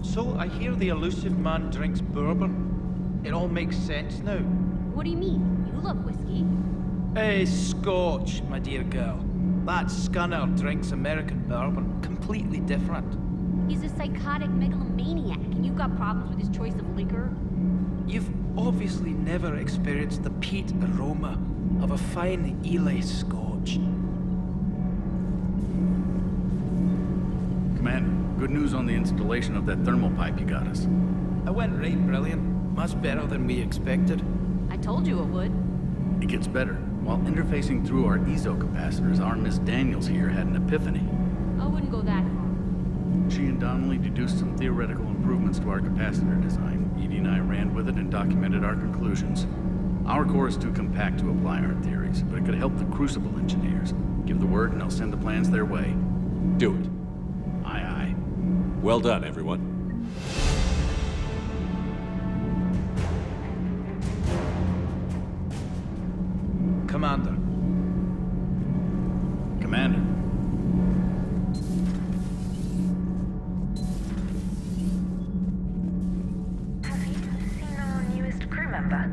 So, I hear the elusive man drinks bourbon. It all makes sense now. What do you mean? You love whiskey. Hey, Scotch, my dear girl. That scunner drinks American bourbon. Completely different. He's a psychotic megalomaniac, and you've got problems with his choice of liquor? You've obviously never experienced the peat aroma of a fine Ely Scotch. Commander, good news on the installation of that thermal pipe you got us. It went right brilliant. Much better than we expected. I told you it would. It gets better. While interfacing through our ESO capacitors, our Miss Daniels here had an epiphany. I wouldn't go that far. She and Donnelly deduced some theoretical improvements to our capacitor design. Edie and I ran with it and documented our conclusions. Our core is too compact to apply our theories, but it could help the Crucible engineers. Give the word and I'll send the plans their way. Do it. Aye, aye. Well done, everyone. Commander. Commander. Have you seen our newest crew member?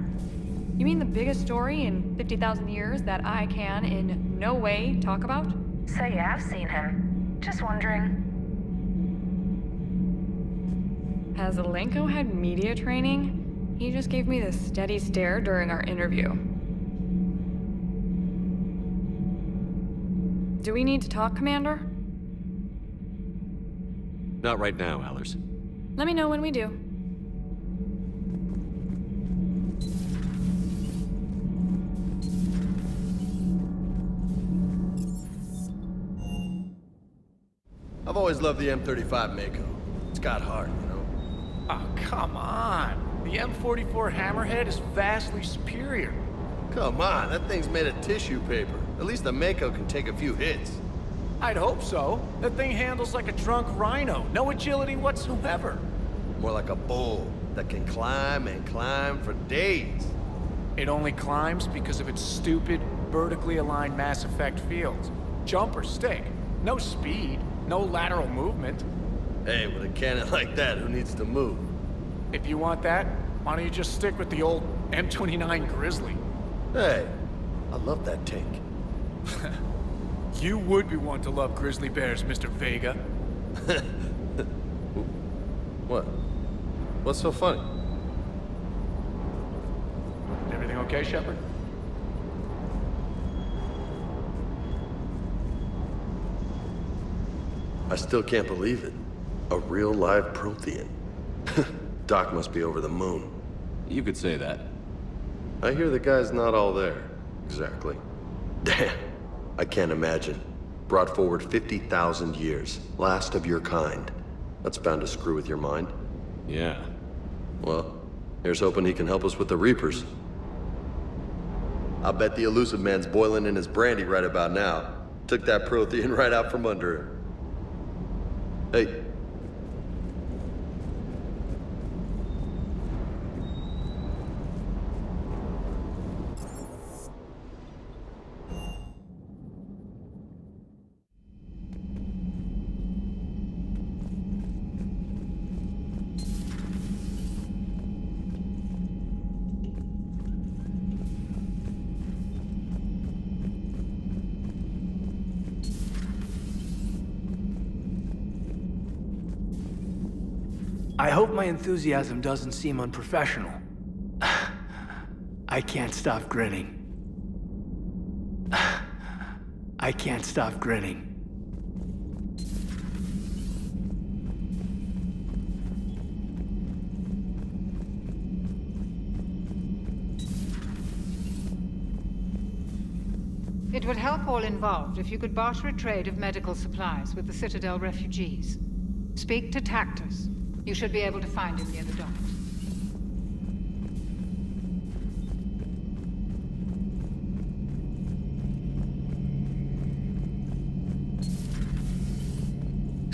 You mean the biggest story in 50,000 years that I can in no way talk about? So you have seen him. Just wondering. Has Alenko had media training? He just gave me this steady stare during our interview. Do we need to talk, Commander? Not right now, Allers. Let me know when we do. I've always loved the M35 Mako. It's got heart, you know? Oh, come on. The M44 Hammerhead is vastly superior. Come on, that thing's made of tissue paper. At least the Mako can take a few hits. I'd hope so. That thing handles like a drunk rhino. No agility whatsoever. More like a bull that can climb and climb for days. It only climbs because of its stupid, vertically aligned Mass Effect fields. Jump or stick. No speed. No lateral movement. Hey, with a cannon like that, who needs to move? If you want that, why don't you just stick with the old M29 Grizzly? Hey, I love that tank. You would be one to love grizzly bears, Mr. Vega. What? What's so funny? Everything okay, Shepard? I still can't believe it. A real live Prothean. Doc must be over the moon. You could say that. I hear the guy's not all there. Exactly. Damn. I can't imagine. Brought forward 50,000 years. Last of your kind. That's bound to screw with your mind. Yeah. Well, here's hoping he can help us with the Reapers. I'll bet the elusive man's boiling in his brandy right about now. Took that Prothean right out from under him. Hey. I hope my enthusiasm doesn't seem unprofessional. I can't stop grinning. I can't stop grinning. It would help all involved if you could barter a trade of medical supplies with the Citadel refugees. Speak to Tactus. You should be able to find him near the docks.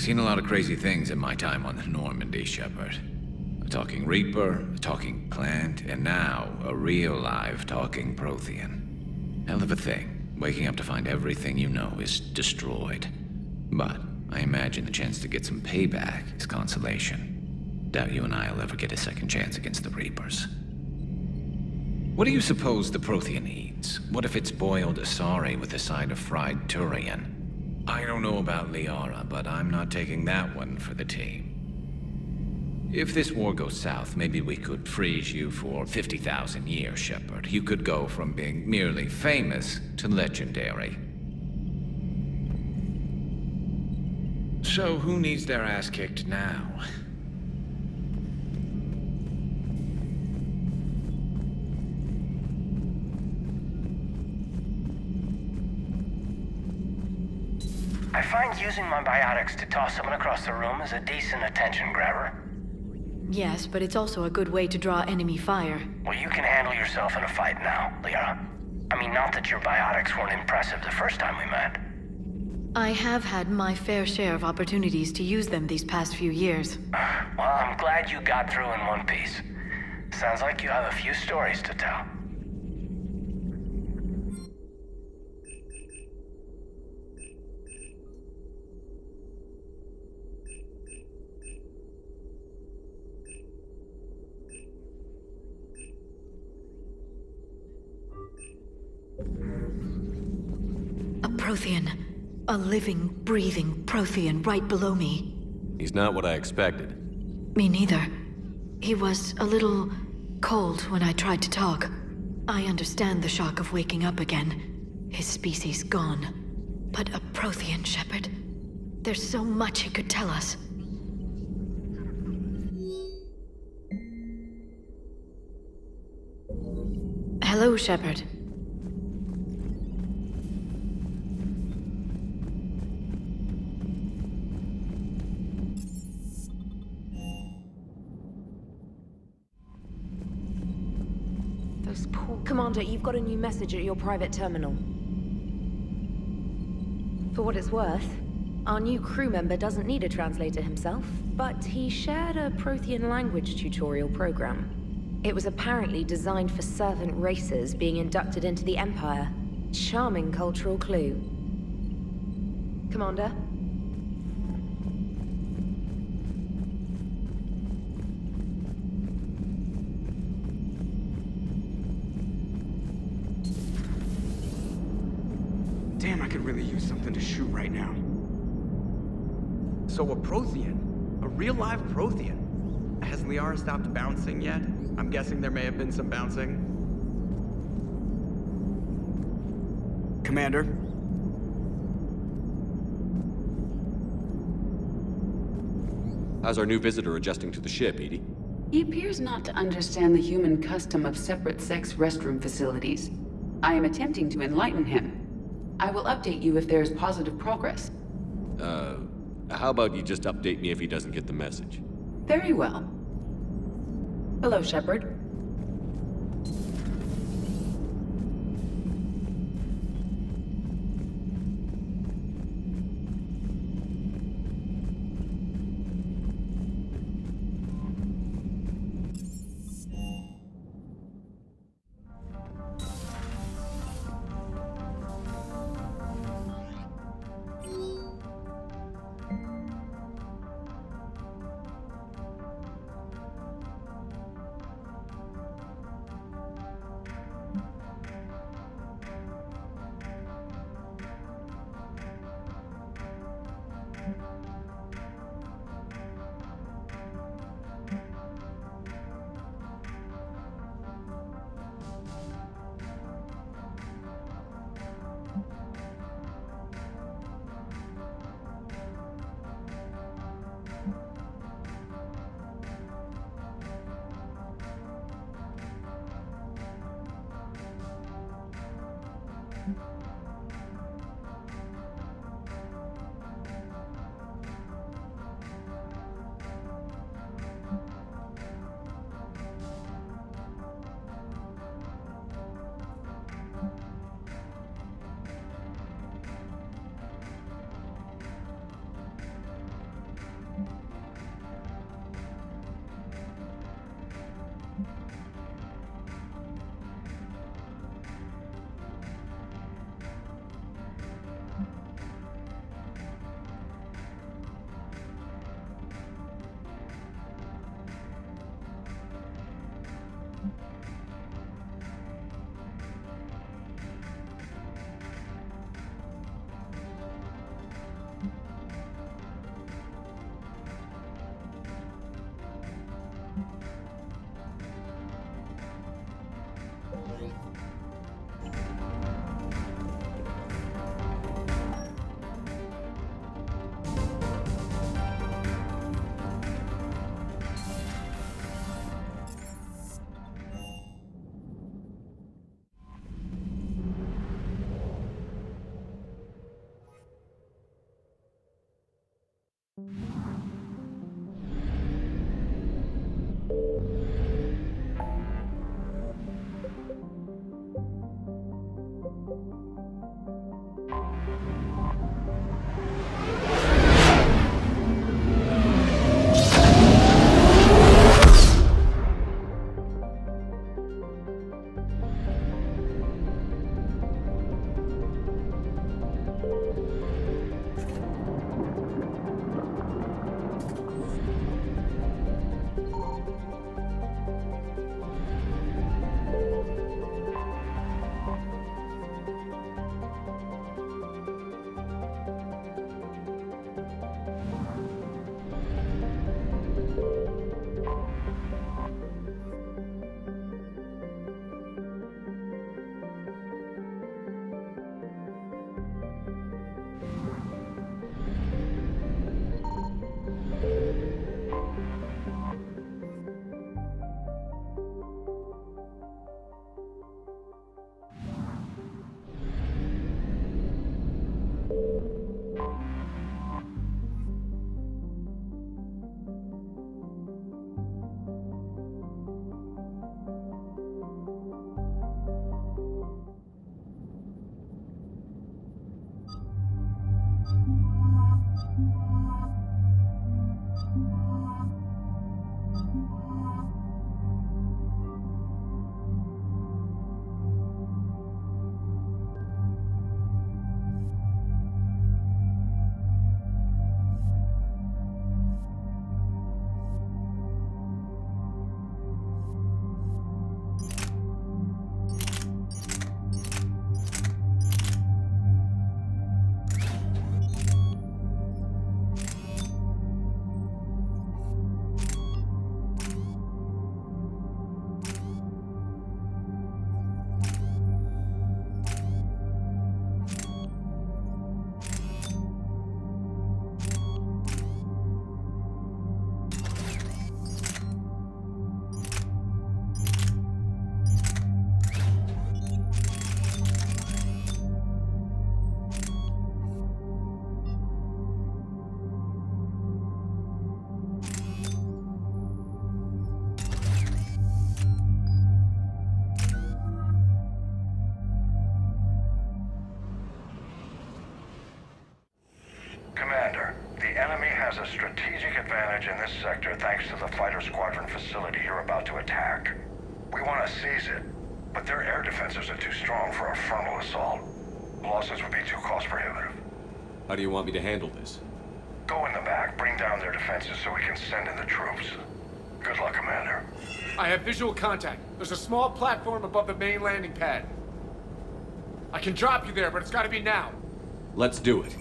Seen a lot of crazy things in my time on the Normandy, Shepard. talking Reaper, a talking plant, and now a real live talking Prothean. Hell of a thing, waking up to find everything you know is destroyed. But I imagine the chance to get some payback is consolation. Doubt you and I'll ever get a second chance against the Reapers. What do you suppose the Prothean eats? What if it's boiled Asari with a side of fried Turian? I don't know about Liara, but I'm not taking that one for the team. If this war goes south, maybe we could freeze you for 50,000 years, Shepard. You could go from being merely famous to legendary. So who needs their ass kicked now? I find using my biotics to toss someone across the room is a decent attention grabber. Yes, but it's also a good way to draw enemy fire. Well, you can handle yourself in a fight now, Liara. I mean, not that your biotics weren't impressive the first time we met. I have had my fair share of opportunities to use them these past few years. Well, I'm glad you got through in one piece. Sounds like you have a few stories to tell. A Prothean. A living, breathing Prothean right below me. He's not what I expected. Me neither. He was a little cold when I tried to talk. I understand the shock of waking up again. His species gone. But a Prothean, Shepard. There's so much he could tell us. Hello, Shepard. Commander, you've got a new message at your private terminal. For what it's worth, our new crew member doesn't need a translator himself, but he shared a Prothean language tutorial program. It was apparently designed for servant races being inducted into the Empire. Charming cultural clue. Commander? Damn, I could really use something to shoot right now. So a Prothean? A real live Prothean? Has Liara stopped bouncing yet? I'm guessing there may have been some bouncing. Commander? How's our new visitor adjusting to the ship, Edie? He appears not to understand the human custom of separate-sex restroom facilities. I am attempting to enlighten him. I will update you if there is positive progress. How about you just update me if he doesn't get the message? Very well. Hello, Shepard. Commander, the enemy has a strategic advantage in this sector thanks to the fighter squadron facility you're about to attack. We want to seize it, but their air defenses are too strong for a frontal assault. Losses would be too cost prohibitive. How do you want me to handle this? Go in the back, bring down their defenses so we can send in the troops. Good luck, Commander. I have visual contact. There's a small platform above the main landing pad. I can drop you there, but it's gotta be now. Let's do it.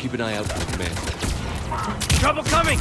Keep an eye out for the command center. Trouble coming!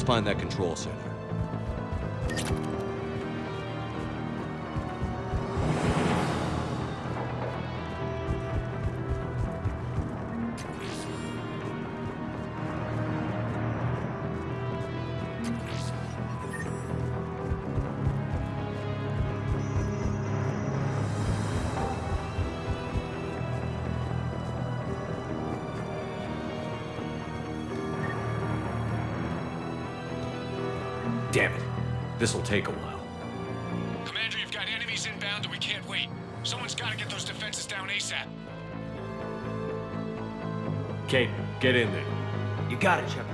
Let's find that control center. Damn it. This'll take a while. Commander, you've got enemies inbound and we can't wait. Someone's gotta get those defenses down ASAP. Kate, get in there. You got it, Shepard.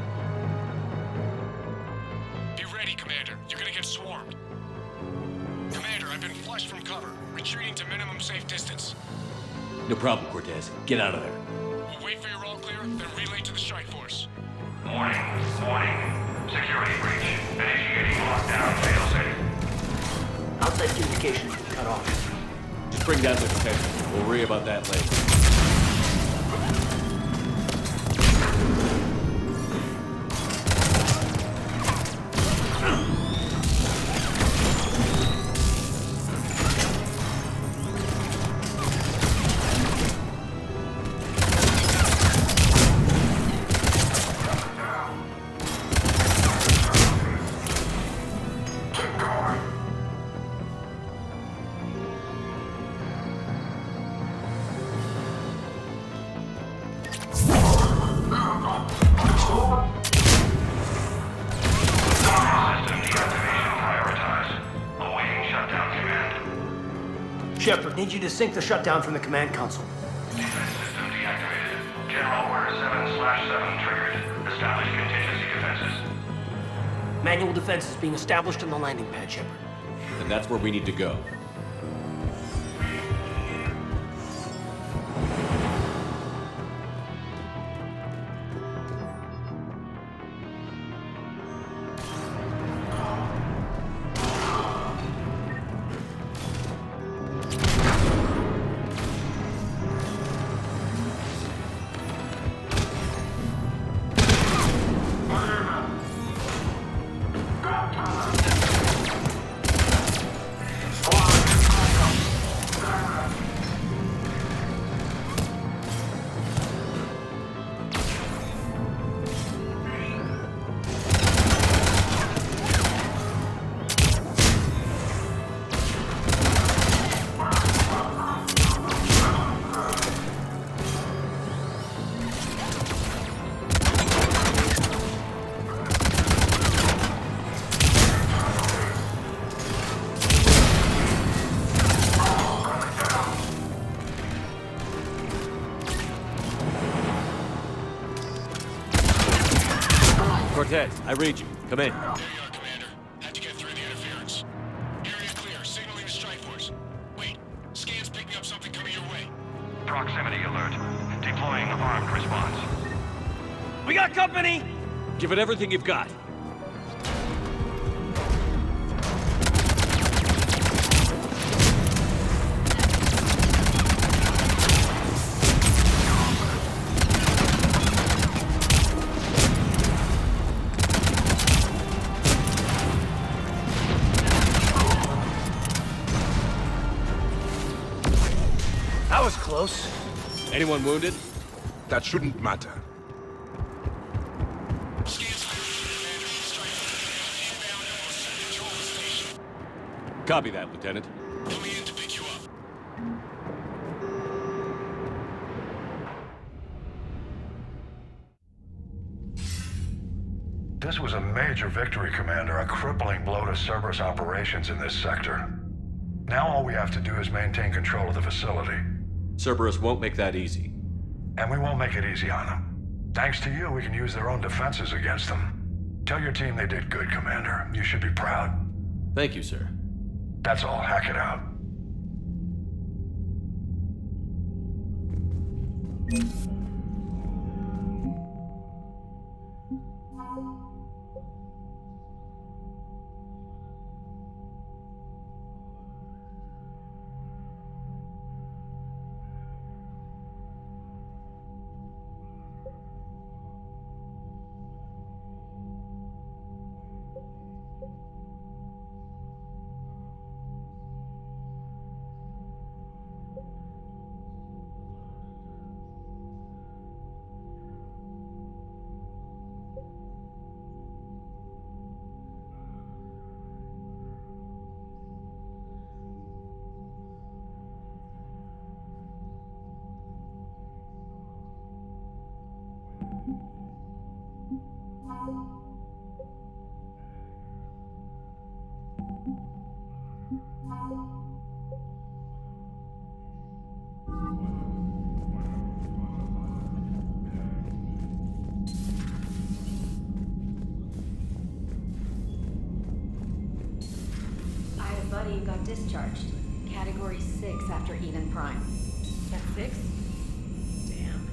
Be ready, Commander. You're gonna get swarmed. Commander, I've been flushed from cover. Retreating to minimum safe distance. No problem, Cortez. Get out of there. We'll wait for your all clear, then relay to the strike force. Warning. Security breach. Initiating lockdown failsafe. Outside communication cut off. Just bring down the defenses. We'll worry about that later. Shepard, need you to sync the shutdown from the command console. Defense system deactivated. General Order 7/7 triggered. Establish contingency defenses. Manual defense is being established on the landing pad, Shepard. And that's where we need to go. Cortez, I read you. Come in. There you are, Commander. Had to get through the interference. Area clear. Signaling the strike force. Wait. Scan's picking up something coming your way. Proximity alert. Deploying armed response. We got company! Give it everything you've got. That was close. Anyone wounded? That shouldn't matter. Copy that, Lieutenant. Coming in to pick you up. This was a major victory, Commander. A crippling blow to Cerberus operations in this sector. Now all we have to do is maintain control of the facility. Cerberus won't make that easy. And we won't make it easy on them. Thanks to you, we can use their own defenses against them. Tell your team they did good, Commander. You should be proud. Thank you, sir. That's all. Hackett out. I had a buddy who got discharged. Category 6 after Eden Prime. F.I.H? Damn.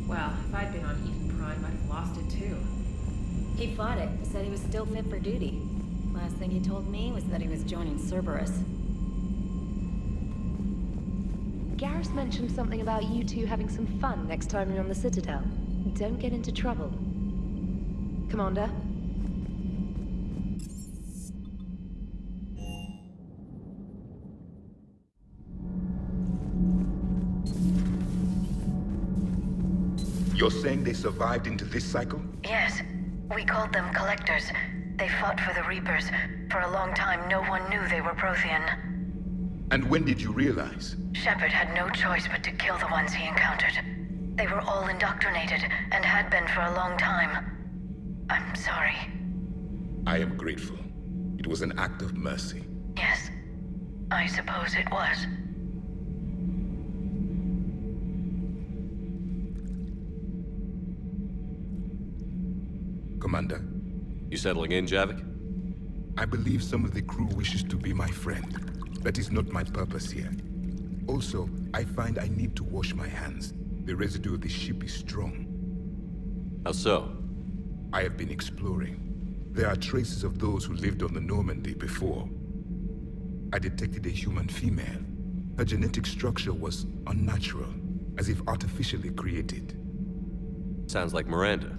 Well, if I'd been on Eden Prime, I'd have lost it too. He fought it, said he was still fit for duty. Last thing he told me was that he was joining Cerberus. Garrus mentioned something about you two having some fun next time you're on the Citadel. Don't get into trouble. Commander? You're saying they survived into this cycle? Yes. We called them Collectors. They fought for the Reapers. For a long time, no one knew they were Prothean. And when did you realize? Shepard had no choice but to kill the ones he encountered. They were all indoctrinated, and had been for a long time. I'm sorry. I am grateful. It was an act of mercy. Yes. I suppose it was. Commander. You settling in, Javik? I believe some of the crew wishes to be my friend. That is not my purpose here. Also, I find I need to wash my hands. The residue of the ship is strong. How so? I have been exploring. There are traces of those who lived on the Normandy before. I detected a human female. Her genetic structure was unnatural, as if artificially created. Sounds like Miranda.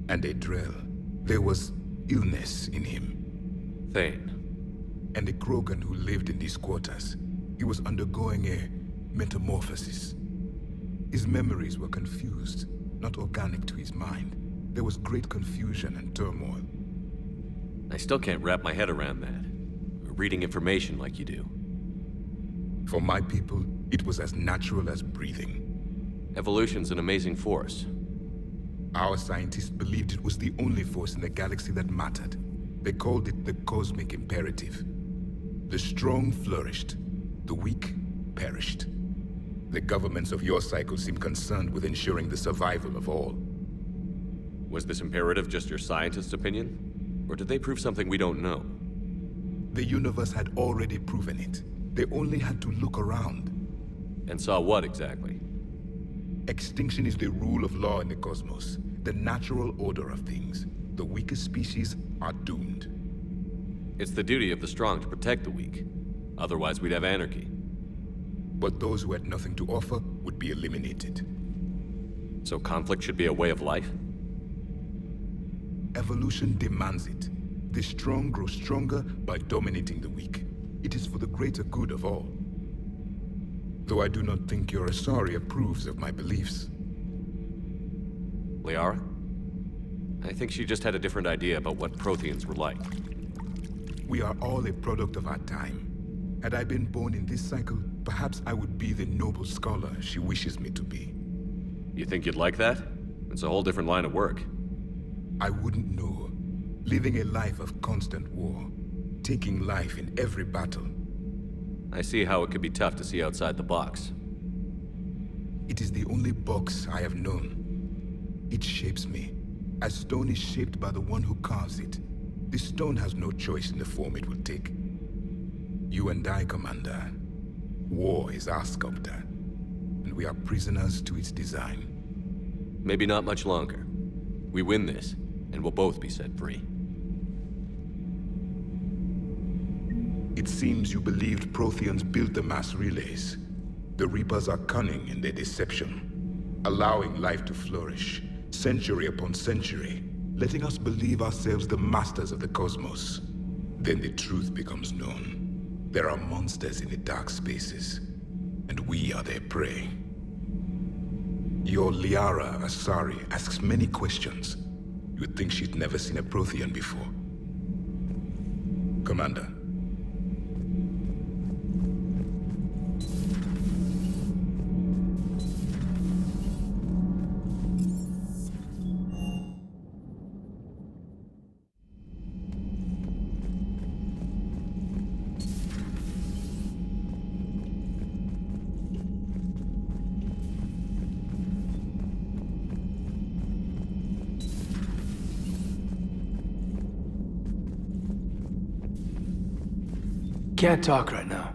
And a Drell. There was illness in him. Thane. And a Krogan who lived in these quarters. He was undergoing a metamorphosis. His memories were confused, not organic to his mind. There was great confusion and turmoil. I still can't wrap my head around that. Reading information like you do. For my people, it was as natural as breathing. Evolution's an amazing force. Our scientists believed it was the only force in the galaxy that mattered. They called it the cosmic imperative. The strong flourished, the weak perished. The governments of your cycle seem concerned with ensuring the survival of all. Was this imperative just your scientist's opinion? Or did they prove something we don't know? The universe had already proven it. They only had to look around. And saw what exactly? Extinction is the rule of law in the cosmos, the natural order of things. The weakest species are doomed. It's the duty of the strong to protect the weak. Otherwise, we'd have anarchy. But those who had nothing to offer would be eliminated. So conflict should be a way of life? Evolution demands it. The strong grow stronger by dominating the weak. It is for the greater good of all. Though I do not think your Asari approves of my beliefs. Liara? I think she just had a different idea about what Protheans were like. We are all a product of our time. Had I been born in this cycle, perhaps I would be the noble scholar she wishes me to be. You think you'd like that? It's a whole different line of work. I wouldn't know. Living a life of constant war. Taking life in every battle. I see how it could be tough to see outside the box. It is the only box I have known. It shapes me, as stone is shaped by the one who carves it. The stone has no choice in the form it will take. You and I, Commander. War is our sculptor, and we are prisoners to its design. Maybe not much longer. We win this, and we'll both be set free. It seems you believed Protheans built the mass relays. The Reapers are cunning in their deception, allowing life to flourish, century upon century, letting us believe ourselves the masters of the cosmos. Then the truth becomes known. There are monsters in the dark spaces, and we are their prey. Your Liara Asari asks many questions. You'd think she'd never seen a Prothean before. Commander. Can't talk right now.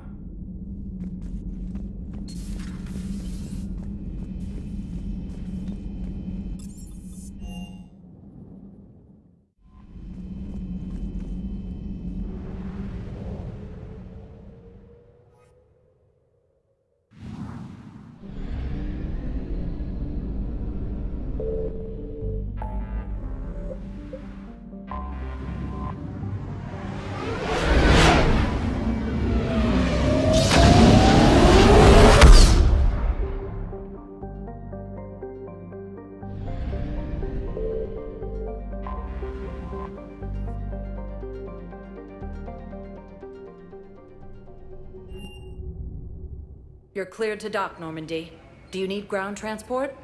You're cleared to dock, Normandy. Do you need ground transport?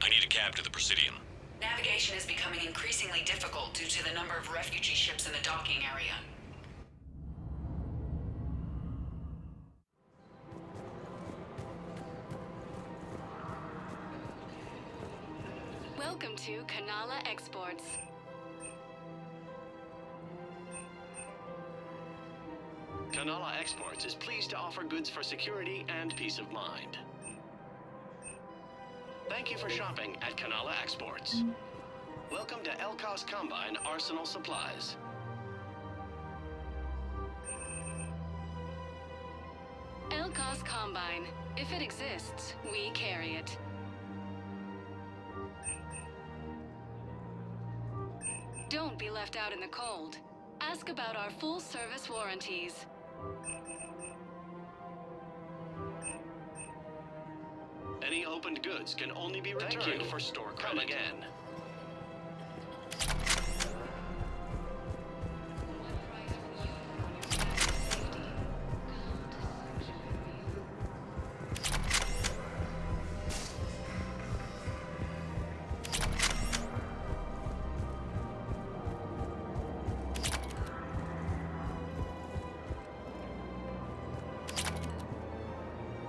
I need a cab to the Presidium. Navigation is becoming increasingly difficult due to the number of refugee ships in the docking area. Welcome to Kanala Exports. Kanala Exports is pleased to offer goods for security and peace of mind. Thank you for shopping at Kanala Exports. Welcome to LCOS Combine Arsenal Supplies. LCOS Combine. If it exists, we carry it. Don't be left out in the cold. Ask about our full-service warranties. Any opened goods can only be returned for store credit. Come again.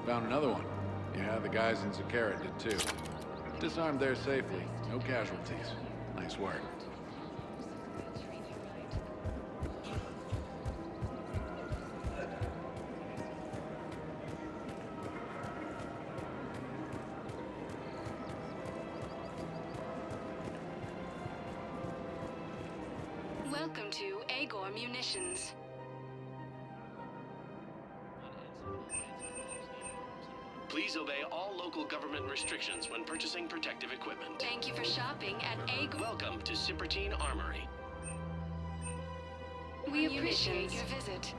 Found another one. Yeah, the guys in Zakara did too. Disarmed there safely. No casualties. Nice work. Welcome to Agor Munitions. Please obey all local government restrictions when purchasing protective equipment. Thank you for shopping at Agor. Welcome to Cypertine Armory. We appreciate your visit.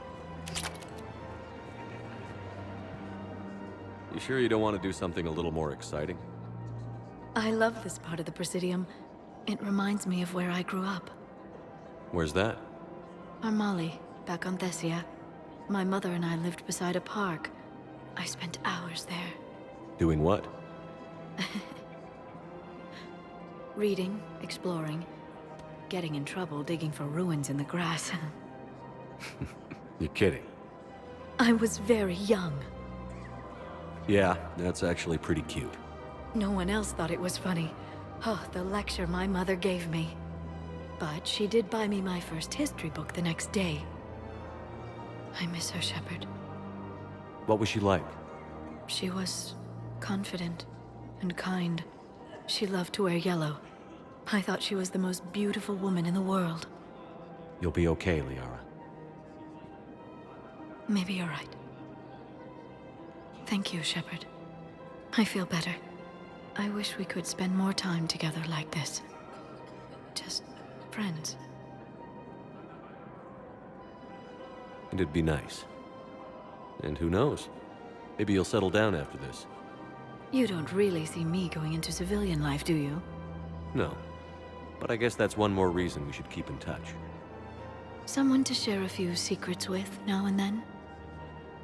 You sure you don't want to do something a little more exciting? I love this part of the Presidium. It reminds me of where I grew up. Where's that? Armory, back on Thessia. My mother and I lived beside a park. I spent hours there. Doing what? Reading, exploring, getting in trouble digging for ruins in the grass. You're kidding. I was very young. Yeah, that's actually pretty cute. No one else thought it was funny. Oh, the lecture my mother gave me. But she did buy me my first history book the next day. I miss her, Shepard. What was she like? She was confident and kind. She loved to wear yellow. I thought she was the most beautiful woman in the world. You'll be okay, Liara. Maybe you're right. Thank you, Shepard. I feel better. I wish we could spend more time together like this. Just friends. And it'd be nice. And who knows? Maybe you'll settle down after this. You don't really see me going into civilian life, do you? No. But I guess that's one more reason we should keep in touch. Someone to share a few secrets with now and then?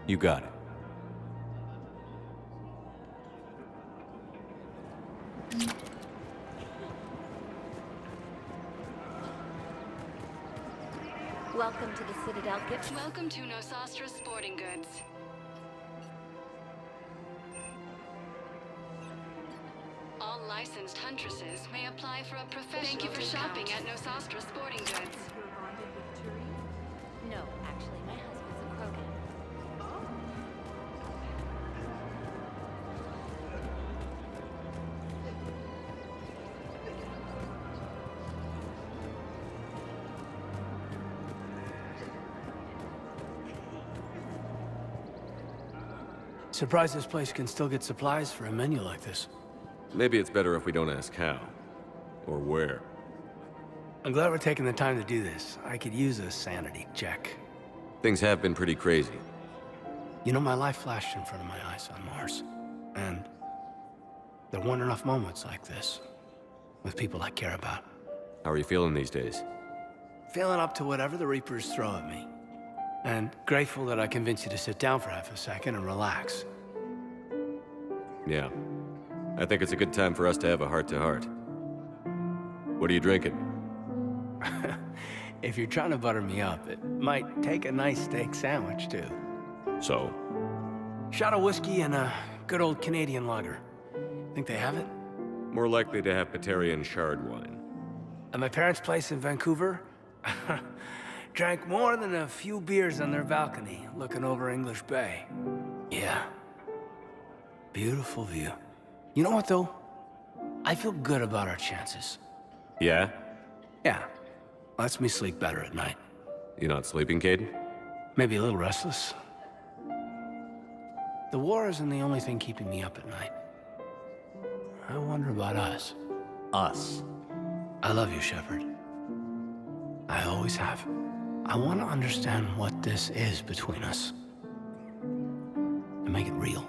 You got it. Welcome to the Citadel Gift. Welcome to Nosastra Sporting Goods. All licensed huntresses may apply for a professional. Thank you for shopping at Nosastra Sporting Goods. No, actually. Surprised this place can still get supplies for a menu like this. Maybe it's better if we don't ask how. Or where. I'm glad we're taking the time to do this. I could use a sanity check. Things have been pretty crazy. You know, my life flashed in front of my eyes on Mars. And there weren't enough moments like this. With people I care about. How are you feeling these days? Feeling up to whatever the Reapers throw at me. And grateful that I convinced you to sit down for half a second and relax. Yeah. I think it's a good time for us to have a heart-to-heart. What are you drinking? If you're trying to butter me up, it might take a nice steak sandwich, too. So? Shot of whiskey and a good old Canadian lager. Think they have it? More likely to have Batarian shard wine. At my parents' place in Vancouver, drank more than a few beers on their balcony, looking over English Bay. Yeah. Beautiful view. You know what, though? I feel good about our chances. Yeah? Yeah. Lets me sleep better at night. You not sleeping, Kaidan? Maybe a little restless. The war isn't the only thing keeping me up at night. I wonder about us. Us? I love you, Shepard. I always have. I want to understand what this is between us. And make it real.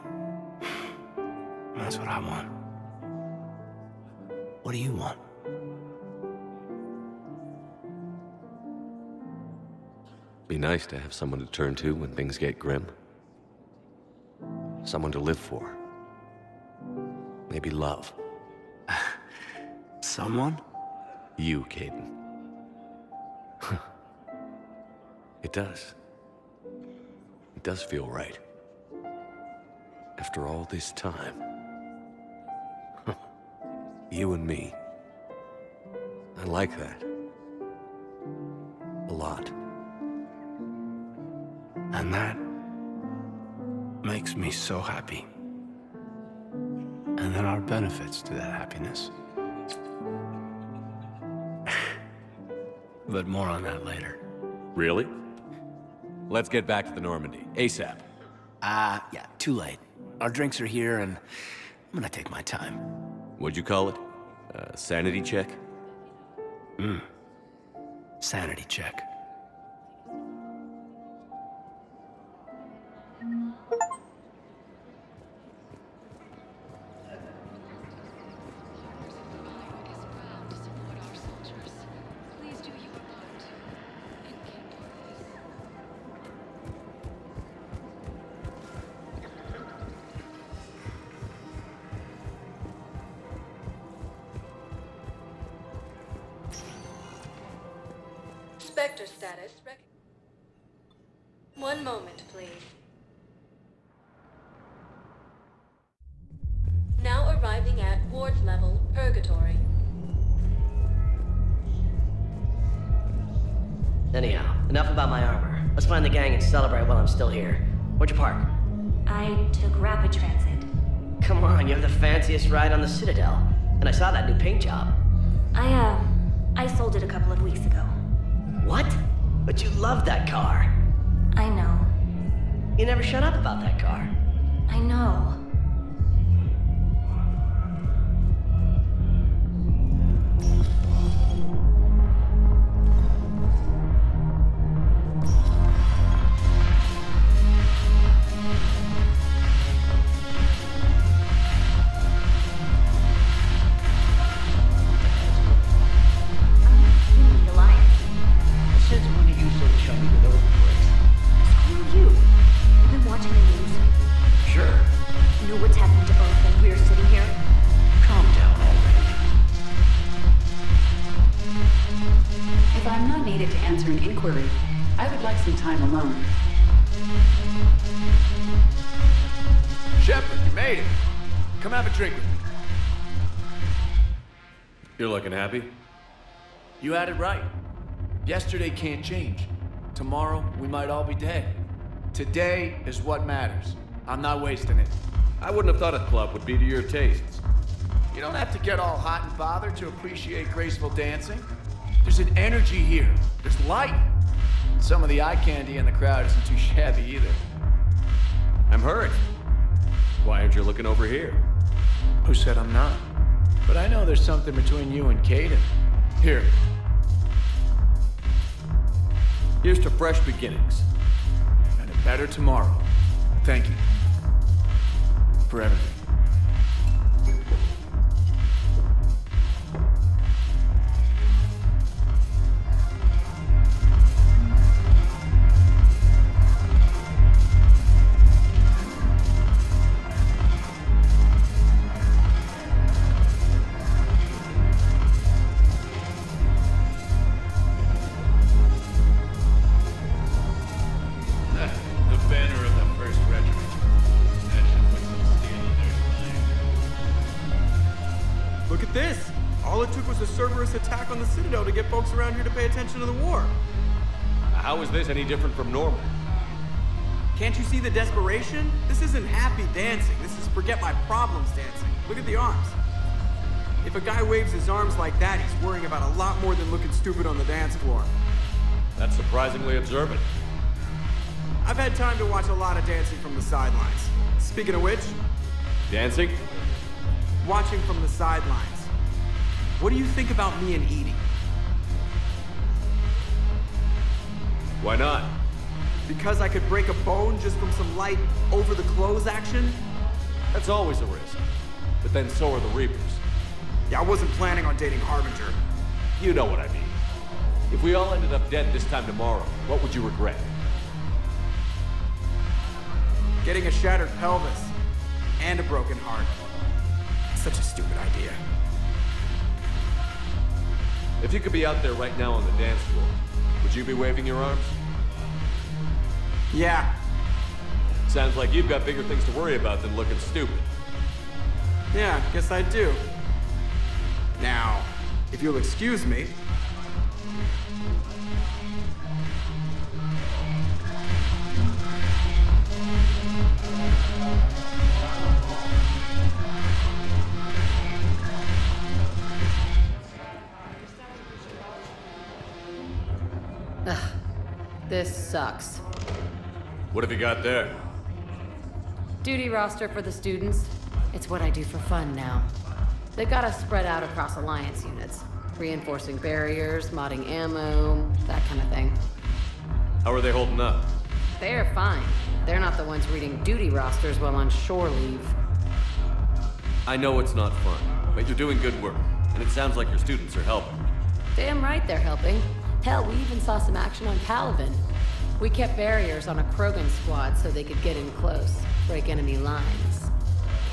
That's what I want. What do you want? Be nice to have someone to turn to when things get grim. Someone to live for. Maybe love. Someone? You, Kaidan. It does. It does feel right. After all this time. You and me. I like that. A lot. And that makes me so happy. And there are benefits to that happiness. But more on that later. Really? Let's get back to the Normandy, ASAP. Yeah, too late. Our drinks are here, and I'm gonna take my time. What'd you call it? Sanity check? Sanity check. Spectre status. One moment, please. Now arriving at ward level, Purgatory. Anyhow, enough about my armor. Let's find the gang and celebrate while I'm still here. Where'd you park? I took rapid transit. Come on, you have the fanciest ride on the Citadel. And I saw that new paint job. I sold it a couple of weeks ago. What? But you love that car. I know. You never shut up about that car. I know. Time alone. Shepard, you made it. Come have a drink with me. You're looking happy? You had it right. Yesterday can't change. Tomorrow, we might all be dead. Today is what matters. I'm not wasting it. I wouldn't have thought a club would be to your tastes. You don't have to get all hot and bothered to appreciate graceful dancing. There's an energy here. There's light. Some of the eye candy in the crowd isn't too shabby either. I'm hurt. Why aren't you looking over here? Who said I'm not? But I know there's something between you and Kaidan. Here. Here's to fresh beginnings. And a better tomorrow. Thank you. For everything. Attack on the Citadel to get folks around here to pay attention to the war. How is this any different from normal? Can't you see the desperation? This isn't happy dancing. This is forget my problems dancing. Look at the arms. If a guy waves his arms like that, he's worrying about a lot more than looking stupid on the dance floor. That's surprisingly observant. I've had time to watch a lot of dancing from the sidelines. Speaking of which... Dancing? Watching from the sidelines. What do you think about me and Edie? Why not? Because I could break a bone just from some light over-the-clothes action? That's always a risk. But then so are the Reapers. Yeah, I wasn't planning on dating Harbinger. You know what I mean. If we all ended up dead this time tomorrow, what would you regret? Getting a shattered pelvis. And a broken heart. Such a stupid idea. If you could be out there right now on the dance floor, would you be waving your arms? Yeah. Sounds like you've got bigger things to worry about than looking stupid. Yeah, guess I do. Now, if you'll excuse me... Ugh, this sucks. What have you got there? Duty roster for the students. It's what I do for fun now. They've got us spread out across Alliance units. Reinforcing barriers, modding ammo, that kind of thing. How are they holding up? They're fine. They're not the ones reading duty rosters while on shore leave. I know it's not fun, but you're doing good work. And it sounds like your students are helping. Damn right they're helping. Hell, we even saw some action on Palaven. We kept barriers on a Krogan squad so they could get in close, break enemy lines.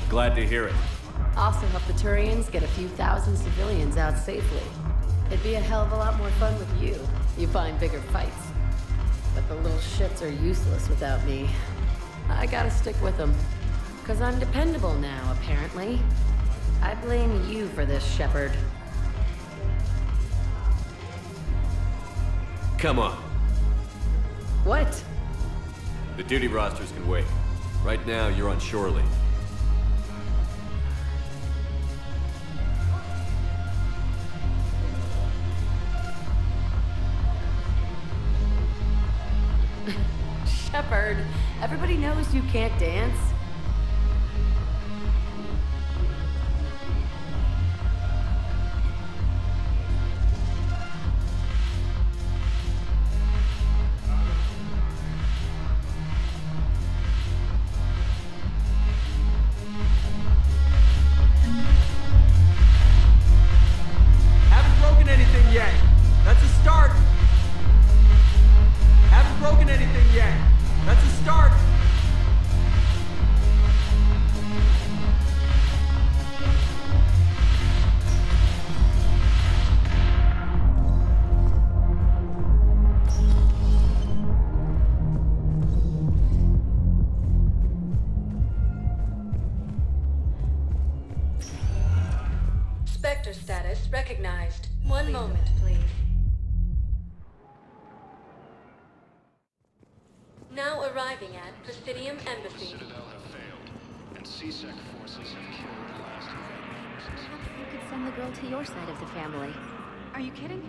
Glad to hear it. Also help the Turians get a few thousand civilians out safely. It'd be a hell of a lot more fun with you. You find bigger fights. But the little shits are useless without me. I gotta stick with them. 'Cause I'm dependable now, apparently. I blame you for this, Shepard. Come on. What? The duty rosters can wait. Right now, you're on shore leave. Shepard, everybody knows you can't dance. Haven't broken anything yet. That's a start. Haven't broken anything yet. That's a start. Spectre status recognized. One moment, please. Now arriving at Presidium Embassy. Citadel have failed, and C-Sec forces have killed the last invading forces. Perhaps you could send the girl to your side of the family. Are you kidding?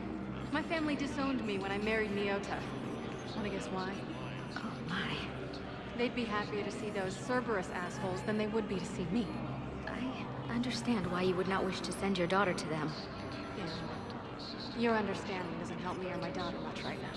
My family disowned me when I married Nyota. Wanna guess why? Oh my. They'd be happier to see those Cerberus assholes than they would be to see me. I understand why you would not wish to send your daughter to them. Yeah. Your understanding doesn't help me or my daughter much right now.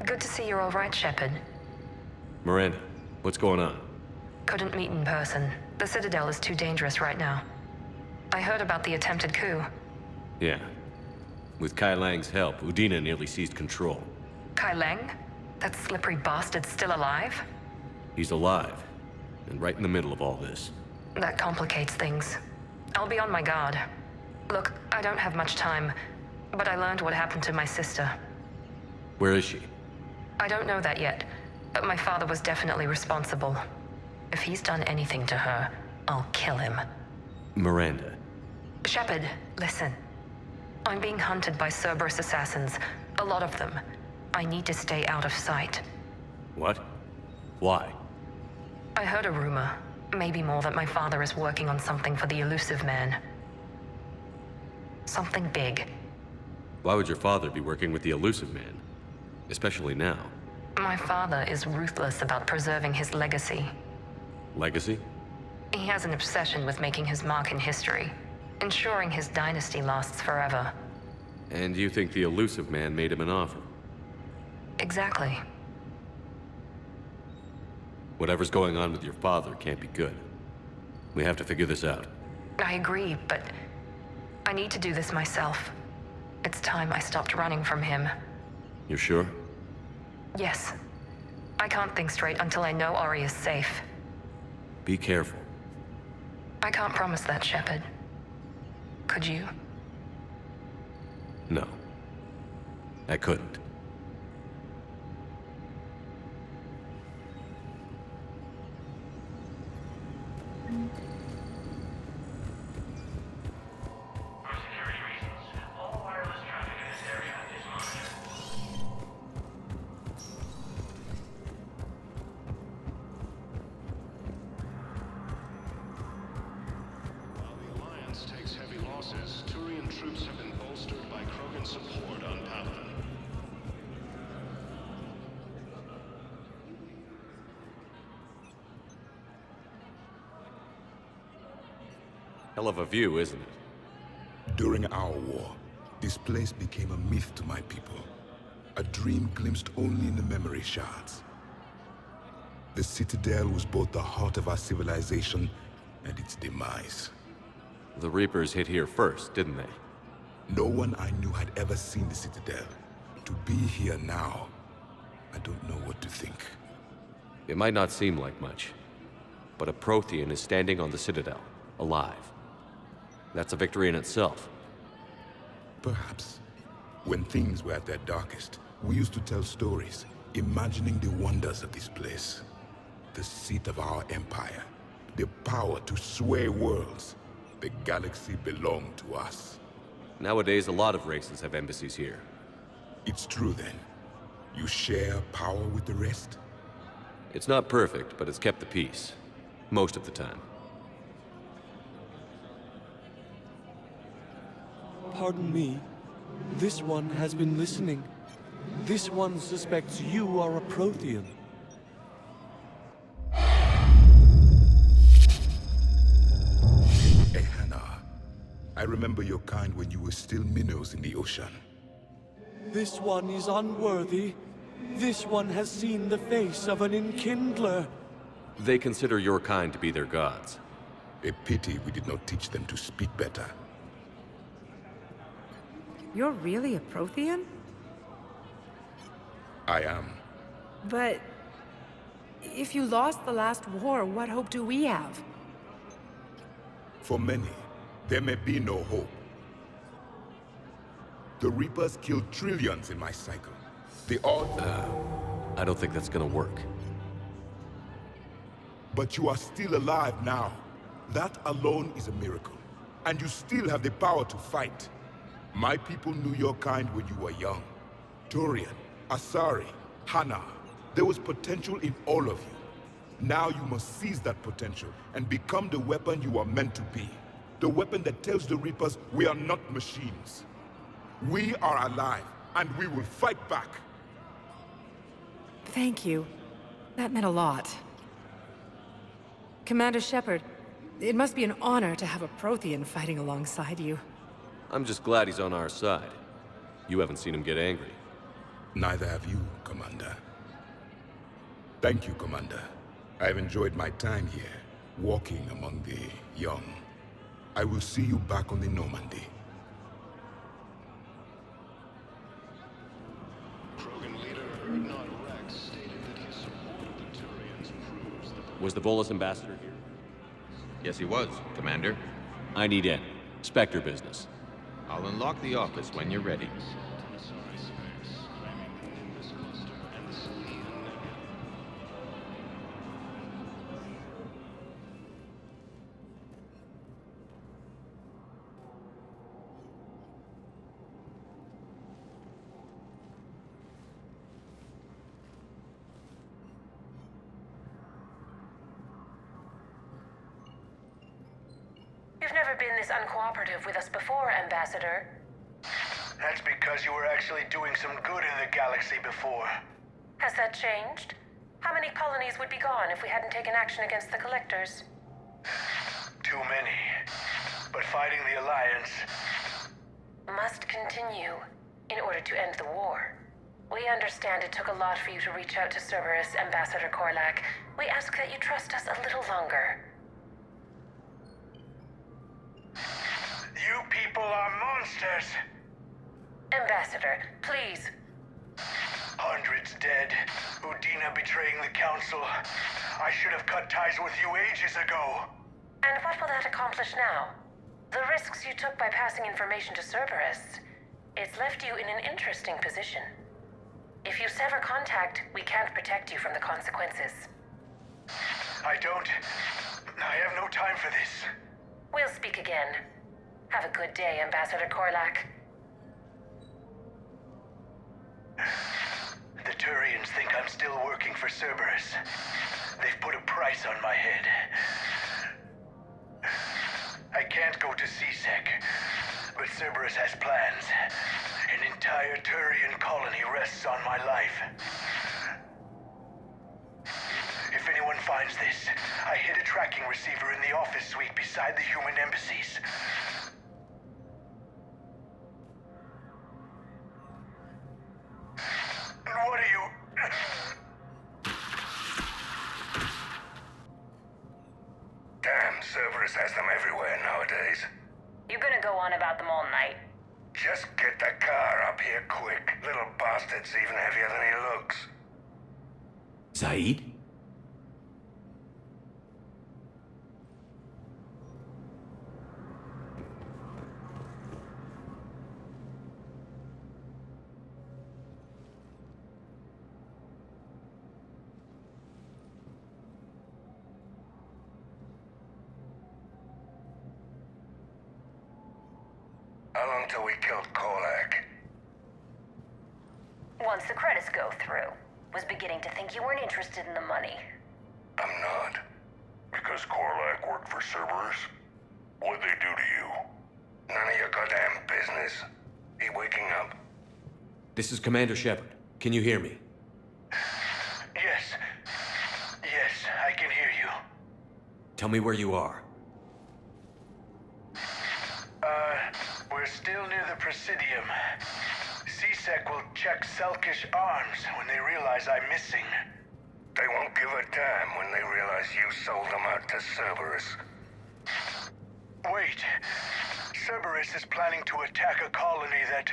Good to see you're all right, Shepard. Miranda, what's going on? Couldn't meet in person. The Citadel is too dangerous right now. I heard about the attempted coup. Yeah. With Kai Lang's help, Udina nearly seized control. Kai Lang? That slippery bastard's still alive? He's alive, and right in the middle of all this. That complicates things. I'll be on my guard. Look, I don't have much time, but I learned what happened to my sister. Where is she? I don't know that yet, but my father was definitely responsible. If he's done anything to her, I'll kill him. Miranda. Shepard, listen. I'm being hunted by Cerberus assassins. A lot of them. I need to stay out of sight. What? Why? I heard a rumor, maybe more, that my father is working on something for the Elusive Man. Something big. Why would your father be working with the Elusive Man? Especially now. My father is ruthless about preserving his legacy. Legacy? He has an obsession with making his mark in history, ensuring his dynasty lasts forever. And you think the Elusive Man made him an offer? Exactly. Whatever's going on with your father can't be good. We have to figure this out. I agree, but I need to do this myself. It's time I stopped running from him. You're sure? Yes. I can't think straight until I know Ori is safe. Be careful. I can't promise that, Shepard. Could you? No. I couldn't. Hell of a view, isn't it? During our war, this place became a myth to my people. A dream glimpsed only in the memory shards. The Citadel was both the heart of our civilization and its demise. The Reapers hit here first, didn't they? No one I knew had ever seen the Citadel. To be here now, I don't know what to think. It might not seem like much, but a Prothean is standing on the Citadel, alive. That's a victory in itself. Perhaps. When things were at their darkest, we used to tell stories, imagining the wonders of this place. The seat of our empire, the power to sway worlds. The galaxy belonged to us. Nowadays, a lot of races have embassies here. It's true then. You share power with the rest? It's not perfect, but it's kept the peace. Most of the time. Pardon me. This one has been listening. This one suspects you are a Prothean. Ehana, I remember your kind when you were still minnows in the ocean. This one is unworthy. This one has seen the face of an enkindler. They consider your kind to be their gods. A pity we did not teach them to speak better. You're really a Prothean? I am. But... if you lost the last war, what hope do we have? For many, there may be no hope. The Reapers killed trillions in my cycle. The odds... I don't think that's gonna work. But you are still alive now. That alone is a miracle. And you still have the power to fight. My people knew your kind when you were young. Turian, Asari, Hana. There was potential in all of you. Now you must seize that potential and become the weapon you are meant to be. The weapon that tells the Reapers we are not machines. We are alive, and we will fight back. Thank you. That meant a lot. Commander Shepard, it must be an honor to have a Prothean fighting alongside you. I'm just glad he's on our side. You haven't seen him get angry. Neither have you, Commander. Thank you, Commander. I've enjoyed my time here, walking among the young. I will see you back on the Normandy. Was the Volus ambassador here? Yes, he was, Commander. I need in. Spectre business. I'll unlock the office when you're ready. You've never been this uncooperative with us before, Ambassador. That's because you were actually doing some good in the galaxy before. Has that changed? How many colonies would be gone if we hadn't taken action against the Collectors? Too many. But fighting the Alliance... must continue in order to end the war. We understand it took a lot for you to reach out to Cerberus, Ambassador Korlak. We ask that you trust us a little longer. You people are monsters! Ambassador, please. Hundreds dead. Udina betraying the Council. I should have cut ties with you ages ago. And what will that accomplish now? The risks you took by passing information to Cerberus, it's left you in an interesting position. If you sever contact, we can't protect you from the consequences. I have no time for this. We'll speak again. Have a good day, Ambassador Korlak. The Turians think I'm still working for Cerberus. They've put a price on my head. I can't go to C-Sec, but Cerberus has plans. An entire Turian colony rests on my life. If anyone finds this, I hid a tracking receiver in the office suite beside the human embassies. What are you... Damn, Cerberus has them everywhere nowadays. You're gonna go on about them all night. Just get the car up here quick. Little bastard's even heavier than he looks. Zaid? How long till we killed Korlak? Once the credits go through. Was beginning to think you weren't interested in the money. I'm not. Because Korlak worked for Cerberus? What'd they do to you? None of your goddamn business. He waking up? This is Commander Shepard. Can you hear me? Yes. Yes, I can hear you. Tell me where you are. We're still near the Presidium. C-Sec will check Selkish arms when they realize I'm missing. They won't give a damn when they realize you sold them out to Cerberus. Wait. Cerberus is planning to attack a colony that...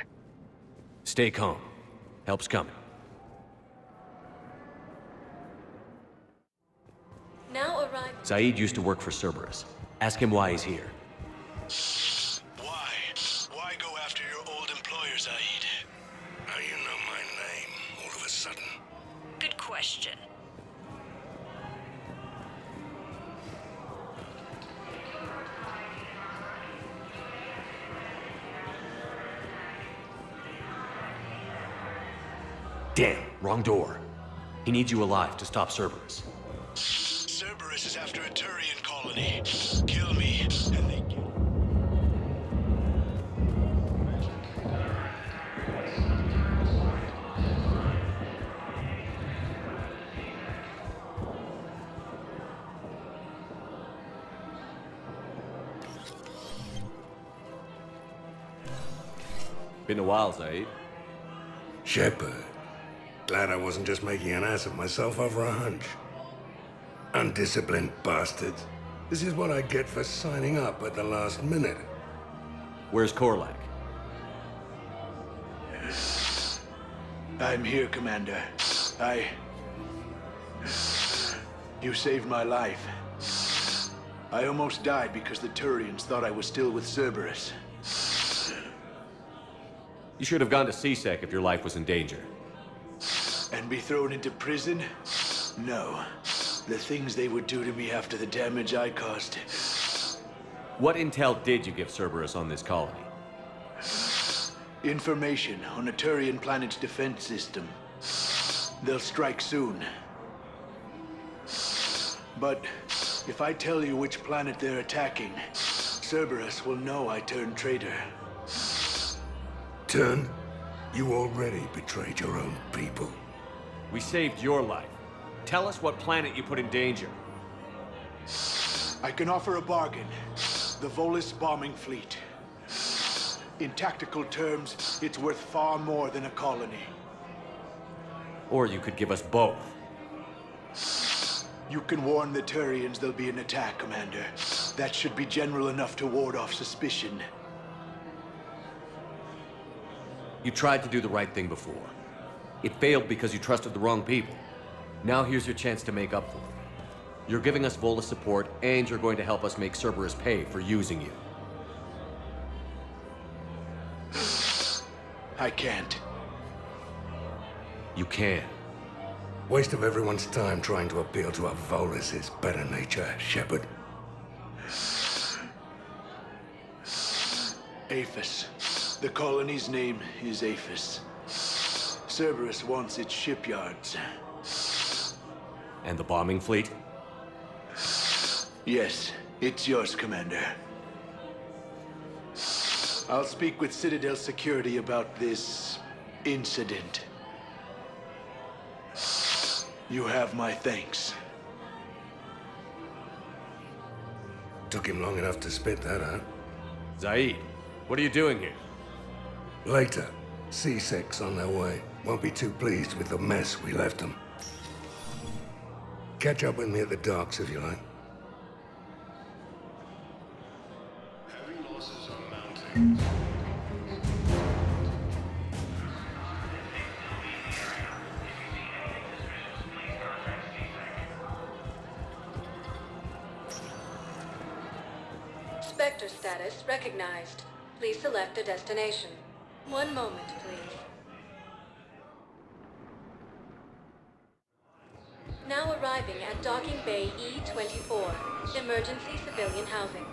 Stay calm. Help's coming. Now arrive. Zaid used to work for Cerberus. Ask him why he's here. Why? Why go after your old employer, Zaid? How you know my name all of a sudden? Good question. Damn, wrong door. He needs you alive to stop Cerberus. Cerberus is after a Turian colony. Kill me, and they get... Been a while, Zaid. Shepard. Glad I wasn't just making an ass of myself over a hunch. Undisciplined bastards. This is what I get for signing up at the last minute. Where's Korlak? I'm here, Commander. You saved my life. I almost died because the Turians thought I was still with Cerberus. You should have gone to C-Sec if your life was in danger. And be thrown into prison? No. The things they would do to me after the damage I caused. What intel did you give Cerberus on this colony? Information on a Turian planet's defense system. They'll strike soon. But if I tell you which planet they're attacking, Cerberus will know I turned traitor. Turn? You already betrayed your own people. We saved your life. Tell us what planet you put in danger. I can offer a bargain. The Volus bombing fleet. In tactical terms, it's worth far more than a colony. Or you could give us both. You can warn the Turians there'll be an attack, Commander. That should be general enough to ward off suspicion. You tried to do the right thing before. It failed because you trusted the wrong people. Now here's your chance to make up for it. You're giving us Volus support, and you're going to help us make Cerberus pay for using you. I can't. You can. Waste of everyone's time trying to appeal to a Volus' better nature, Shepard. F.I.S.H. The colony's name is F.I.S.H. Cerberus wants its shipyards. And the bombing fleet? Yes, it's yours, Commander. I'll speak with Citadel Security about this incident. You have my thanks. Took him long enough to spit that out. Zaid, what are you doing here? Later. C-Sec's on their way. Won't be too pleased with the mess we left them. Catch up with me at the docks if you like. Heavy losses are mounting. Spectre status recognized. Please select a destination. One moment, please. Now arriving at Docking Bay E-24, emergency civilian housing.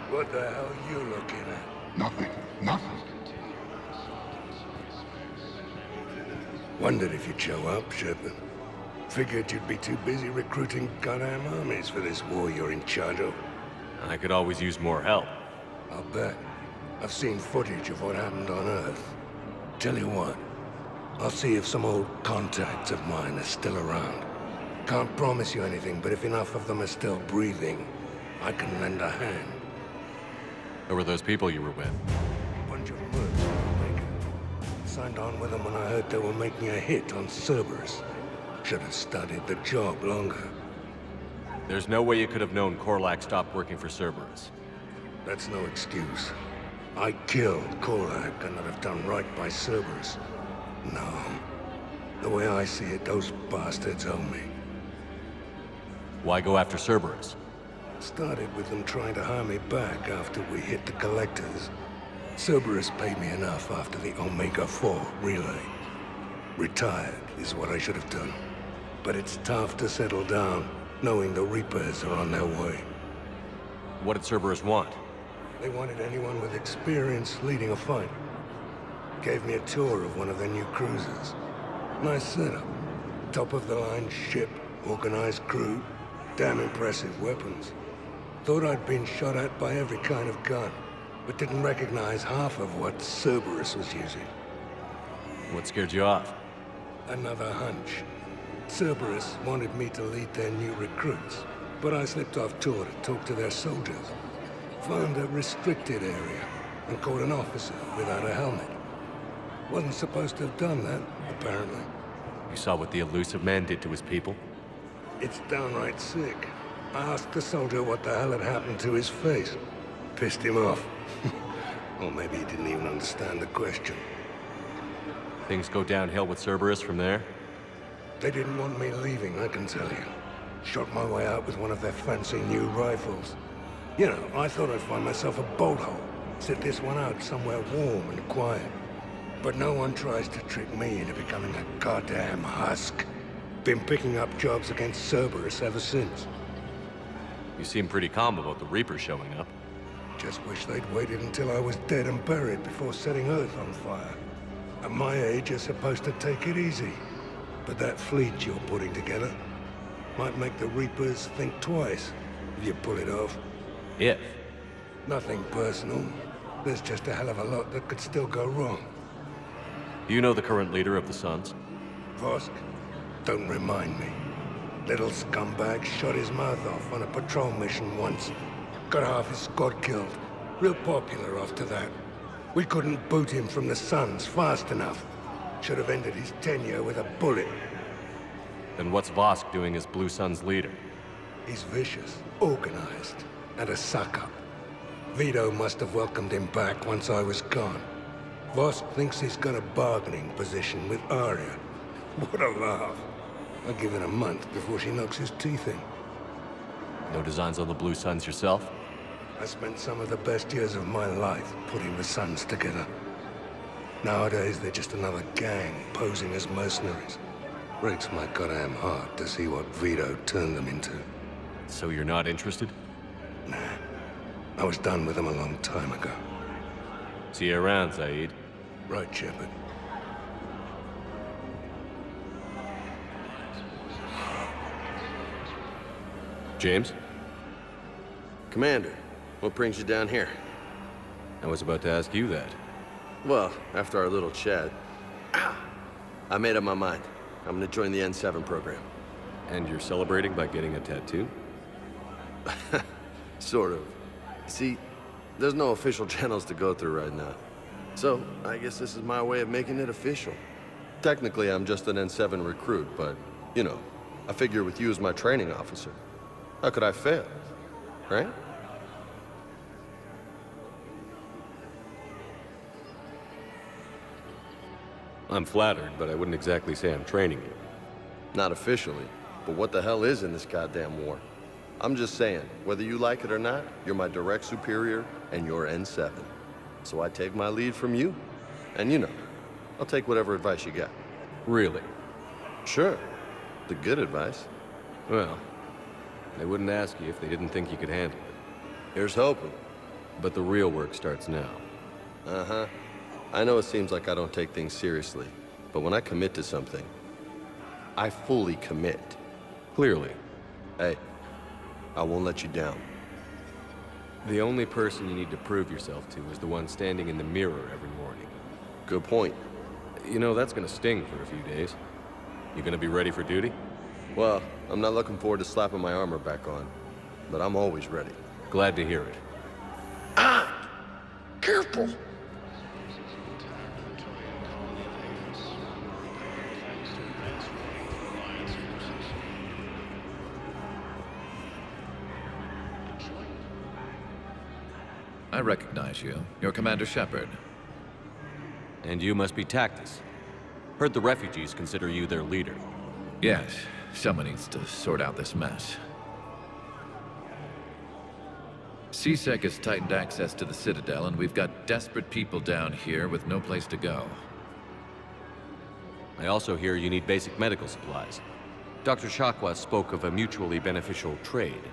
What the hell are you looking at? Nothing. Nothing. Wondered if you'd show up, Shepard. Figured you'd be too busy recruiting goddamn armies for this war you're in charge of. I could always use more help. I'll bet. I've seen footage of what happened on Earth. Tell you what, I'll see if some old contacts of mine are still around. Can't promise you anything, but if enough of them are still breathing, I can lend a hand. Who were those people you were with? Bunch of mercs, Signed on with them when I heard they were making a hit on Cerberus. Should have studied the job longer. There's no way you could have known Korlak stopped working for Cerberus. That's no excuse. I killed Korlak and I'd have done right by Cerberus. No. The way I see it, those bastards owe me. Why go after Cerberus? Started with them trying to hire me back after we hit the collectors. Cerberus paid me enough after the Omega-4 relay. Retired is what I should have done. But it's tough to settle down, knowing the Reapers are on their way. What did Cerberus want? They wanted anyone with experience leading a fight. Gave me a tour of one of their new cruisers. Nice setup. Top-of-the-line ship, organized crew, damn impressive weapons. Thought I'd been shot at by every kind of gun, but didn't recognize half of what Cerberus was using. What scared you off? Another hunch. Cerberus wanted me to lead their new recruits, but I slipped off tour to talk to their soldiers. Found a restricted area and caught an officer without a helmet. Wasn't supposed to have done that, apparently. You saw what the elusive man did to his people? It's downright sick. I asked the soldier what the hell had happened to his face. Pissed him off. Or maybe he didn't even understand the question. Things go downhill with Cerberus from there? They didn't want me leaving, I can tell you. Shot my way out with one of their fancy new rifles. You know, I thought I'd find myself a bolt hole. Sit this one out somewhere warm and quiet. But no one tries to trick me into becoming a goddamn husk. Been picking up jobs against Cerberus ever since. You seem pretty calm about the Reapers showing up. Just wish they'd waited until I was dead and buried before setting Earth on fire. At my age, you're supposed to take it easy. But that fleet you're putting together might make the Reapers think twice if you pull it off. If? Nothing personal. There's just a hell of a lot that could still go wrong. You know the current leader of the Suns? VOST? Don't remind me. Little scumbag shot his mouth off on a patrol mission once. Got half his squad killed. Real popular after that. We couldn't boot him from the Suns fast enough. Should have ended his tenure with a bullet. Then what's VOST doing as Blue Sun's leader? He's vicious, organized, and a suck-up. Vito must have welcomed him back once I was gone. VOST thinks he's got a bargaining position with Arya. What a laugh. I'll give it a month before she knocks his teeth in. No designs on the Blue Suns yourself? I spent some of the best years of my life putting the Suns together. Nowadays, they're just another gang posing as mercenaries. Breaks my goddamn heart to see what Vito turned them into. So you're not interested? Nah. I was done with them a long time ago. See you around, Zaid. Right, Shepard. James? Commander, what brings you down here? I was about to ask you that. Well, after our little chat, I made up my mind. I'm gonna join the N7 program. And you're celebrating by getting a tattoo? Sort of. See, there's no official channels to go through right now. So, I guess this is my way of making it official. Technically, I'm just an N7 recruit, but, you know, I figure with you as my training officer, how could I fail? Right? I'm flattered, but I wouldn't exactly say I'm training you. Not officially, but what the hell is in this goddamn war? I'm just saying, whether you like it or not, you're my direct superior, and you're N7. So I take my lead from you, and you know, I'll take whatever advice you got. Really? Sure. The good advice. Well, they wouldn't ask you if they didn't think you could handle it. Here's hoping. But the real work starts now. Uh-huh. I know it seems like I don't take things seriously, but when I commit to something, I fully commit. Clearly. Hey, I won't let you down. The only person you need to prove yourself to is the one standing in the mirror every morning. Good point. You know, that's gonna sting for a few days. You gonna be ready for duty? Well, I'm not looking forward to slapping my armor back on, but I'm always ready. Glad to hear it. Ah! Careful! I recognize you. You're Commander Shepard. And you must be Tactus. Heard the refugees consider you their leader. Yes, someone needs to sort out this mess. C-Sec has tightened access to the Citadel, and we've got desperate people down here with no place to go. I also hear you need basic medical supplies. Dr. Shakwa spoke of a mutually beneficial trade.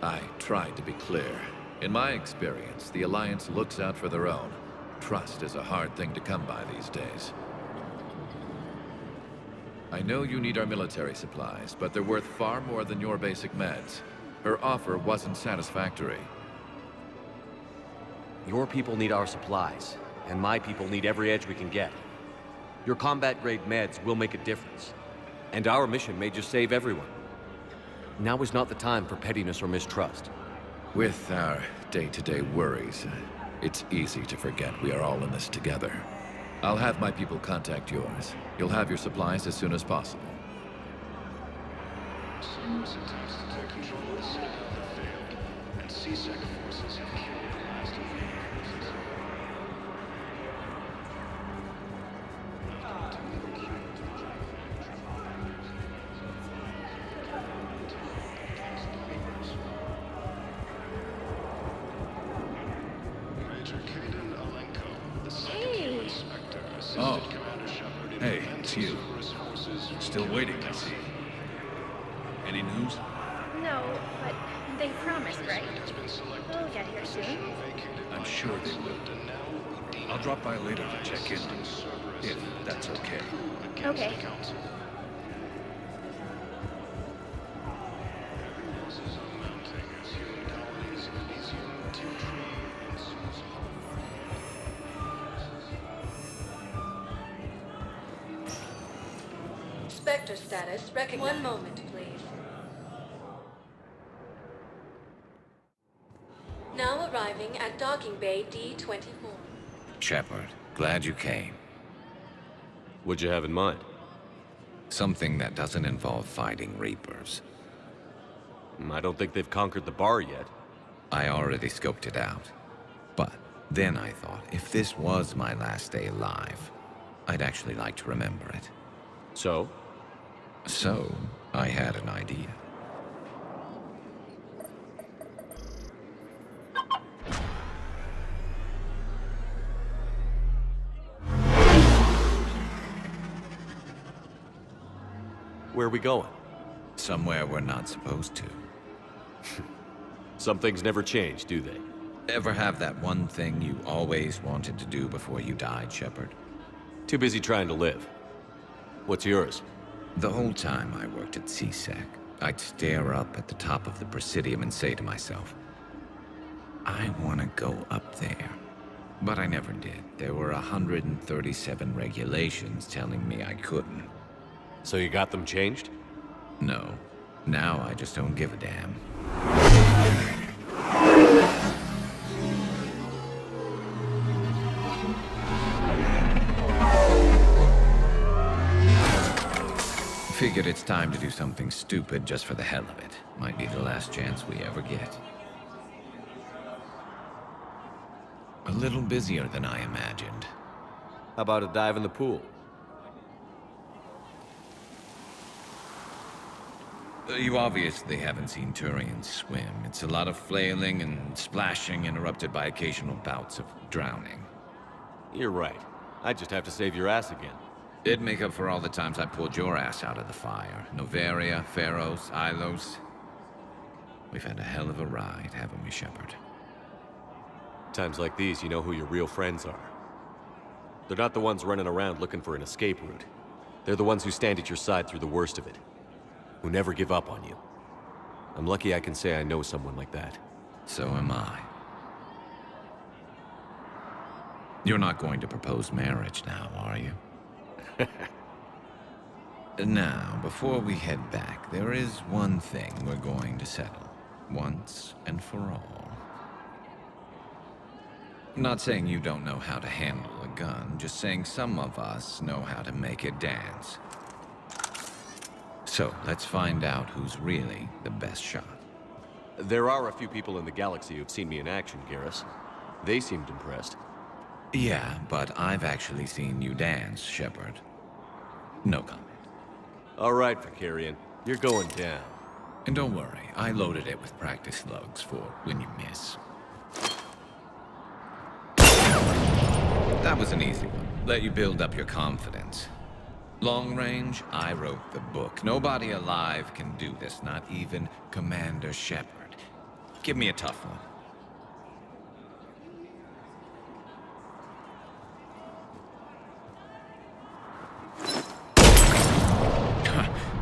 I tried to be clear. In my experience, the Alliance looks out for their own. Trust is a hard thing to come by these days. I know you need our military supplies, but they're worth far more than your basic meds. Her offer wasn't satisfactory. Your people need our supplies, and my people need every edge we can get. Your combat-grade meds will make a difference, and our mission may just save everyone. Now is not the time for pettiness or mistrust. With our day-to-day worries, it's easy to forget we are all in this together. I'll have my people contact yours. You'll have your supplies as soon as possible. Cerberus attempts to take control of the Citadel have failed, and C-Sec forces have killed the last of the Overhaul's. Major Kaidan Alenko, the second inspector, assisted Commander Shepard in preventing Cerberus forces. Still waiting, I see. Any news? No, but they promised, right? We'll get here soon. I'm sure they will. I'll drop by later to check in, if that's okay. Okay. Spectre status recognized. One moment, please. Now arriving at docking bay D-24. Shepard, glad you came. What'd you have in mind? Something that doesn't involve fighting Reapers. I don't think they've conquered the bar yet. I already scoped it out. But then I thought, if this was my last day alive, I'd actually like to remember it. So? So, I had an idea. Where are we going? Somewhere we're not supposed to. Some things never change, do they? Ever have that one thing you always wanted to do before you died, Shepard? Too busy trying to live. What's yours? The whole time I worked at C-Sec, I'd stare up at the top of the Presidium and say to myself, I want to go up there. But I never did. There were 137 regulations telling me I couldn't. So you got them changed? No. Now I just don't give a damn. Figured it's time to do something stupid just for the hell of it. Might be the last chance we ever get. A little busier than I imagined. How about a dive in the pool? You obviously haven't seen Turians swim. It's a lot of flailing and splashing, interrupted by occasional bouts of drowning. You're right. I just have to save your ass again. It'd make up for all the times I pulled your ass out of the fire. Noveria, Pharos, Ilos. We've had a hell of a ride, haven't we, Shepard? Times like these, you know who your real friends are. They're not the ones running around looking for an escape route. They're the ones who stand at your side through the worst of it. Who never give up on you. I'm lucky I can say I know someone like that. So am I. You're not going to propose marriage now, are you? Now, before we head back, there is one thing we're going to settle. Once and for all. I'm not saying you don't know how to handle a gun, just saying some of us know how to make it dance. So, let's find out who's really the best shot. There are a few people in the galaxy who've seen me in action, Garrus. They seemed impressed. Yeah, but I've actually seen you dance, Shepard. No comment. All right, Vakarian. You're going down. And don't worry, I loaded it with practice slugs for when you miss. That was an easy one. Let you build up your confidence. Long range, I wrote the book. Nobody alive can do this, not even Commander Shepard. Give me a tough one.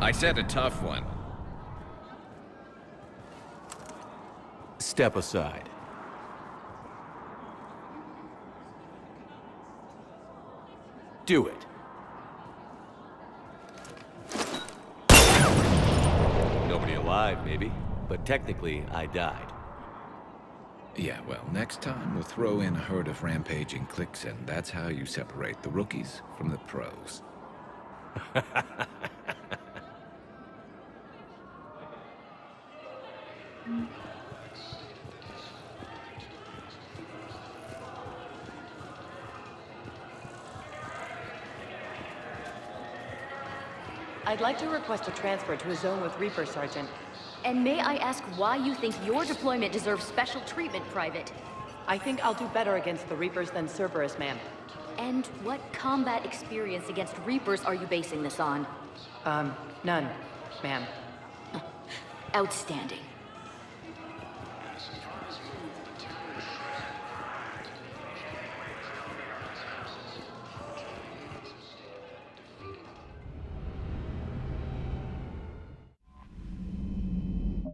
I said a tough one. Step aside. Do it. Nobody alive, maybe. But technically, I died. Yeah, well, next time we'll throw in a herd of rampaging cliques, and that's how you separate the rookies from the pros. I'd like to request a transfer to a zone with Reaper, Sergeant. And may I ask why you think your deployment deserves special treatment, Private? I think I'll do better against the Reapers than Cerberus, ma'am. And what combat experience against Reapers are you basing this on? None, ma'am. Outstanding.